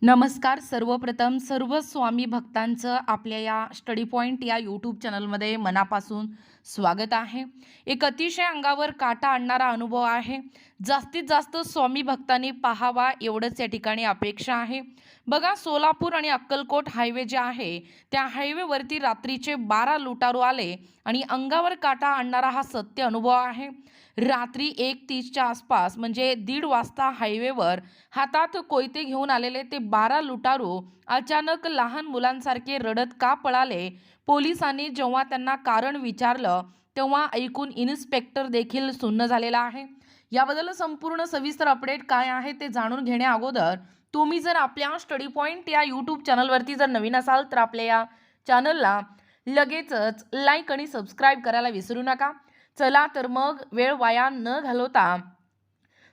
नमस्कार. सर्वप्रथम सर्व स्वामी भक्तांचं आपल्या या स्टडी पॉइंट या यूट्यूब चॅनलमध्ये मनापासून स्वागत आहे. एक अतिशय अंगावर काटा आणणारा अनुभव आहे. जास्तीत जास्त स्वामी भक्तांनी पाहावा एवढंच या ठिकाणी अपेक्षा आहे. बघा, सोलापूर आणि अक्कलकोट हायवे जे आहे, त्या हायवेवरती रात्रीचे 12 लुटारू आले आणि अंगावर काटा आणणारा हा सत्य अनुभव आहे. रात्री 1:30च्या आसपास म्हणजे 1:30 वाजता हायवेवर हातात कोयते घेऊन आलेले ते 12 लुटारू अचानक लहान मुलांसारखे रडत का पळाले? पोलिसांनी जेव्हा त्यांना कारण विचारलं तेव्हा ऐकून इन्स्पेक्टर देखील सुन्न झालेला आहे. याबद्दल संपूर्ण सविस्तर अपडेट काय आहे ते जाणून घेण्या अगोदर तुम्ही जर आपल्या स्टडी पॉइंट या यूट्यूब चॅनलवरती जर नवीन असाल तर आपल्या या चॅनलला लगेचच लाईक आणि सबस्क्राईब करायला विसरू नका. चला तर मग वेळ वाया न घालवता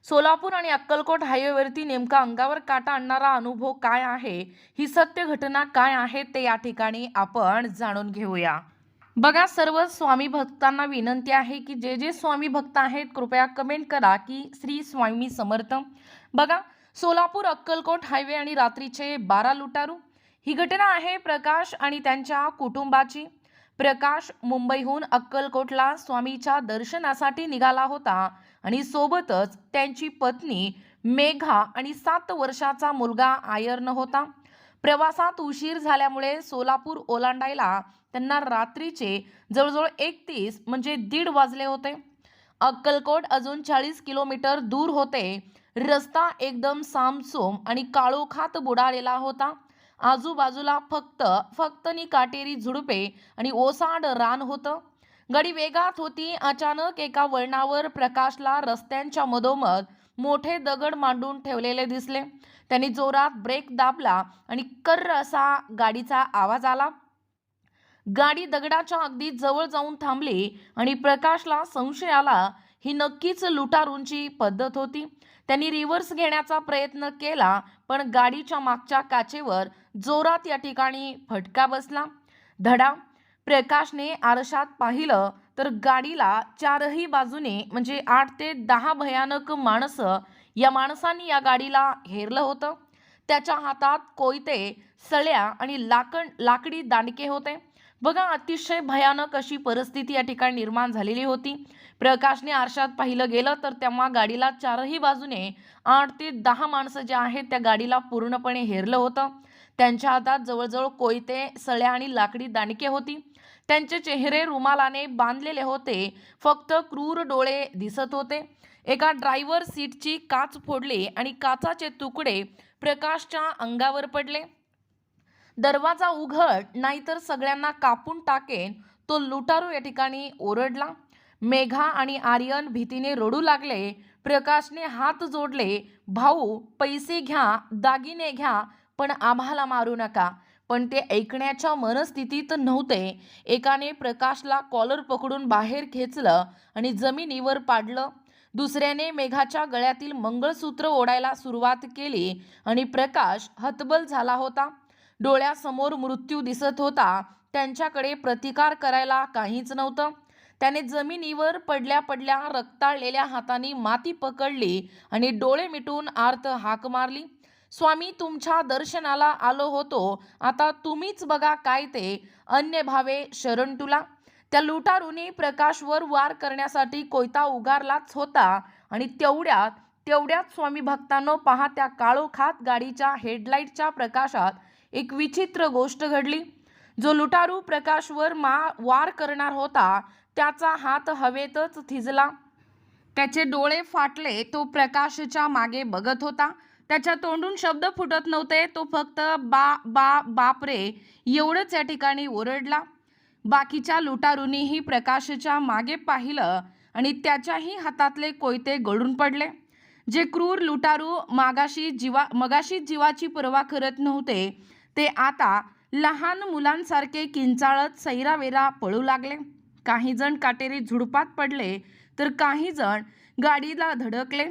सोलापूर आणि अक्कलकोट हायवेवरती नेमका अंगावर काटा आणणारा अनुभव काय आहे, ही सत्य घटना काय आहे ते या ठिकाणी आपण जाणून घेऊया. बघा, सर्व स्वामी भक्तांना विनंती आहे की जे जे स्वामी भक्त आहेत कृपया कमेंट करा की श्री स्वामी समर्थ. बघा, सोलापूर अक्कलकोट हायवे आणि रात्रीचे 12 लुटारू, ही घटना आहे प्रकाश आणि त्यांच्या कुटुंबाची. प्रकाश मुंबईहून अक्कलकोटला स्वामीच्या दर्शनासाठी निघाला होता आणि सोबतच त्यांची पत्नी मेघा आणि 7 वर्षाचा मुलगा आयर्न होता. प्रवासात उशीर झाल्यामुळे सोलापूर ओलांडायला त्यांना रात्रीचे जवळजवळ 1:30 म्हणजे 1:30 वाजले होते. अक्कलकोट अजून 40 किलोमीटर दूर होते. रस्ता एकदम सामसूम आणि काळोखात बुडालेला होता. आजूबाजूला फक्त नी काटेरी झुडपे आणि ओसाड रान होतं. गाडी वेगात होती. अचानक एका वळणावर प्रकाशला रस्त्यांच्या मधोमध मोठे दगड मांडून ठेवलेले दिसले. त्यांनी जोरात ब्रेक दाबला आणि कर्र असा गाडीचा आवाज आला. गाडी दगडाच्या अगदी जवळ जाऊन थांबली आणि प्रकाशला संशय आला. ही नक्कीच लुटारूंची पद्धत होती. त्यांनी रिव्हर्स घेण्याचा प्रयत्न केला, पण गाडीच्या मागच्या काचेवर जोरात या ठिकाणी फटका बसला. धडा. प्रकाशने आरशात पाहिलं तर गाडीला चारही बाजूने म्हणजे 8 ते 10 भयानक माणसं, या माणसांनी या गाडीला घेरलं होतं. त्याच्या हातात कोयते, सळ्या आणि लाकडी दांडके होते. बघा, अतिशय भयानक अशी परिस्थिती या ठिकाणी निर्माण झालेली होती. प्रकाशने आरशात पाहिलं गेलं तर तेव्हा गाडीला चारही बाजूने 8 ते 10 माणसं जे आहेत त्या गाडीला पूर्णपणे हेरलं होतं. त्यांच्या हातात जवळजवळ कोयते, सळ्या आणि लाकडी दांडके होती. त्यांचे चेहरे रुमालाने बांधलेले होते. फक्त क्रूर डोळे दिसत होते. एका ड्रायव्हर सीटची काच फोडली आणि काचाचे तुकडे प्रकाशच्या अंगावर पडले. दरवाजा उघड, नाहीतर सगळ्यांना कापून टाकेन, तो लुटारू या ठिकाणी ओरडला. मेघा आणि आर्यन भीतीने रडू लागले. प्रकाशने हात जोडले. भाऊ, पैसे घ्या, दागिने घ्या, पण आम्हाला मारू नका. पण ते ऐकण्याच्या मनस्थितीत नव्हते. एकाने प्रकाशला कॉलर पकडून बाहेर खेचलं आणि जमिनीवर पाडलं. दुसऱ्याने मेघाच्या गळ्यातील मंगळसूत्र ओढायला सुरुवात केली आणि प्रकाश हतबल झाला होता. डोळ्यासमोर मृत्यू दिसत होता. त्यांच्याकडे प्रतिकार करायला काहीच नव्हतं. त्याने जमिनीवर पडल्या पडल्या रक्ताळलेल्या हातांनी माती पकडली आणि डोळे मिटून आर्त हाक मारली. स्वामी, तुमच्या दर्शनाला आलो होतो, आता तुम्हीच बघा काय ते, अन्य भावे शरण तुला. त्या लुटारूने प्रकाशवर वार करण्यासाठी कोयता उगारलाच होता आणि तेवढ्यात स्वामी भक्तांनो पहा, त्या काळोखात गाडीच्या हेडलाईटच्या प्रकाशात एक विचित्र गोष्ट घडली. जो लुटारू प्रकाशवर वार करणार होता त्याचा हात हवेतच थिजला. त्याचे डोळे फाटले. तो प्रकाशच्या मागे बघत होता. त्याच्या तोंडून शब्द फुटत नव्हते. तो फक्त बा बा बापरे एवढंच या ठिकाणी ओरडला. बाकीच्या लुटारूंनीही प्रकाशच्या मागे पाहिलं आणि त्याच्याही हातातले कोयते गळून पडले. जे क्रूर लुटारू मगाशी जीवाची पर्वा करत नव्हते ते आता लहान मुलांसारखे किंचाळत सैरावेरा पळू लागले. काही जण काटेरी झुडपात पडले तर काही जण गाडीला धडकले,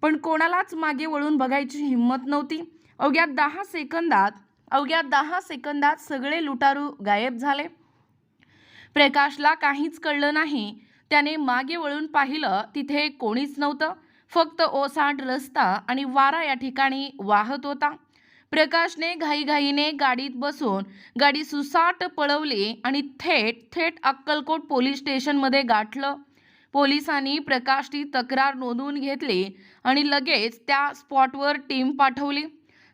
पण कोणालाच मागे वळून बघायची हिंमत नव्हती. अवघ्या 10 सेकंदात सगळे लुटारू गायब झाले. प्रकाशला काहीच कळलं नाही. त्याने मागे वळून पाहिलं, तिथे कोणीच नव्हतं. फक्त ओसाड रस्ता आणि वारा या ठिकाणी वाहत होता. प्रकाशने घाईघाईने गाडीत बसून गाडी सुसाट पळवली आणि थेट थेट अक्कलकोट पोलीस स्टेशनमध्ये गाठलं. पोलिसांनी प्रकाशची तक्रार नोंदवून घेतली आणि लगेच त्या स्पॉटवर टीम पाठवली.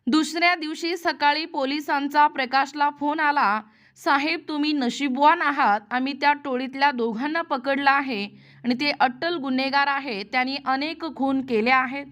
दुसऱ्या दिवशी सकाळी पोलिसांचा प्रकाशला फोन आला, साहेब तुम्ही नशीबवान आहात, आम्ही त्या टोळीतल्या दोघांना पकडलं आहे आणि ते अट्टल गुन्हेगार आहेत, त्यांनी अनेक खून केले आहेत.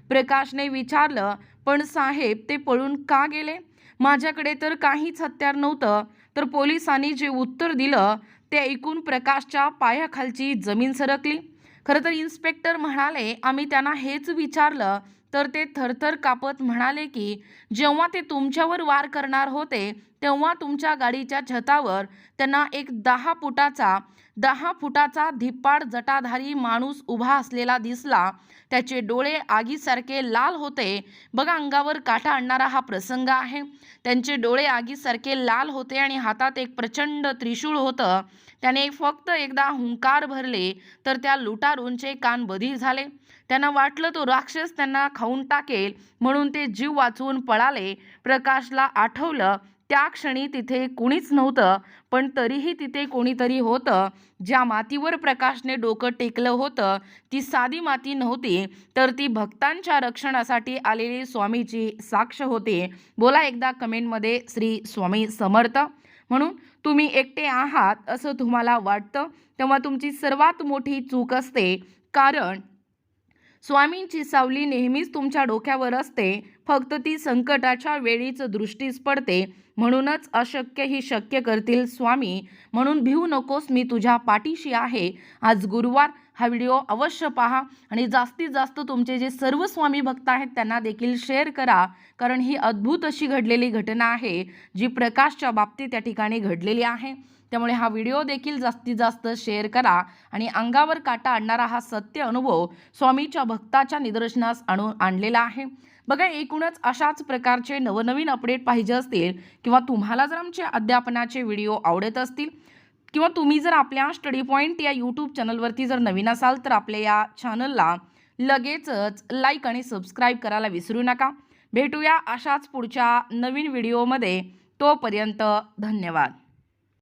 प्रकाशने विचारलं, पण साहेब ते पळून का गेले? माझ्याकडे तर काहीच हत्यार नव्हतं. तर पोलिसांनी जे उत्तर दिलं ते ऐकून प्रकाशच्या पायाखालची जमीन सरकली. खरं तर इन्स्पेक्टर म्हणाले, आम्ही त्यांना हेच विचारलं तर ते थरथर कापत म्हणाले की जेव्हा ते तुमच्यावर वार करणार होते तेव्हा तुमच्या गाडीच्या छतावर त्यांना एक 10 फुटाचा धिप्पाड जटाधारी माणूस उभा असलेला दिसला. त्याचे डोळे आगीसारखे लाल होते. बघा, अंगावर काटा आणणारा हा प्रसंग आहे. त्यांचे डोळे आगीसारखे लाल होते आणि हातात एक प्रचंड त्रिशूळ होतं. त्याने फक्त एकदा हुंकार भरले तर त्या लुटारूंचे कान बधीर झाले. त्यांना वाटलं तो राक्षस त्यांना खाऊन टाकेल म्हणून ते जीव वाचवून पळाले. प्रकाशला आठवलं त्या क्षणी तिथे कुणीच नव्हतं, पण तरीही तिथे कोणीतरी होतं. ज्या मातीवर प्रकाशने डोकं टेकलं होतं ती साधी माती नव्हती, तर ती भक्तांच्या रक्षणासाठी आलेली स्वामीची साक्ष होती. बोला एकदा कमेंटमध्ये श्री स्वामी समर्थ. म्हणून तुम्ही एकटे आहात असं तुम्हाला वाटतं तेव्हा तुमची सर्वात मोठी चूक असते, कारण स्वामींची सावली नेहमीच तुमच्या डोक्यावर असते, फक्त ती संकटाच्या वेळीच दृष्टीस पडते. म्हणूनच अशक्य ही शक्य करतील स्वामी. म्हणून भिवू नकोस, मी तुझ्या पाठीशी आहे. आज गुरुवार, हा व्हिडिओ अवश्य पहा आणि जास्तीत जास्त तुमचे जे सर्व स्वामी भक्त आहेत त्यांना देखील शेअर करा, कारण ही अद्भुत अशी घडलेली घटना आहे जी प्रकाशच्या बाबतीत त्या ठिकाणी घडलेली आहे. त्यामुळे हा व्हिडिओ देखील जास्तीत जास्त शेअर करा आणि अंगावर काटा आणणारा हा सत्य अनुभव स्वामीच्या भक्ताच्या निदर्शनास आणलेला आहे. बघा, एकूणच अशाच प्रकारचे नवनवीन अपडेट पाहिजे असतील किंवा तुम्हाला जर आमचे अध्यापनाचे व्हिडिओ आवडत असतील किंवा तुम्ही जर आपल्या स्टडी पॉईंट या यूट्यूब चॅनलवरती जर नवीन असाल तर आपल्या या चॅनलला लगेचच लाईक आणि सबस्क्राईब करायला विसरू नका. भेटूया अशाच पुढच्या नवीन व्हिडिओमध्ये. तोपर्यंत धन्यवाद.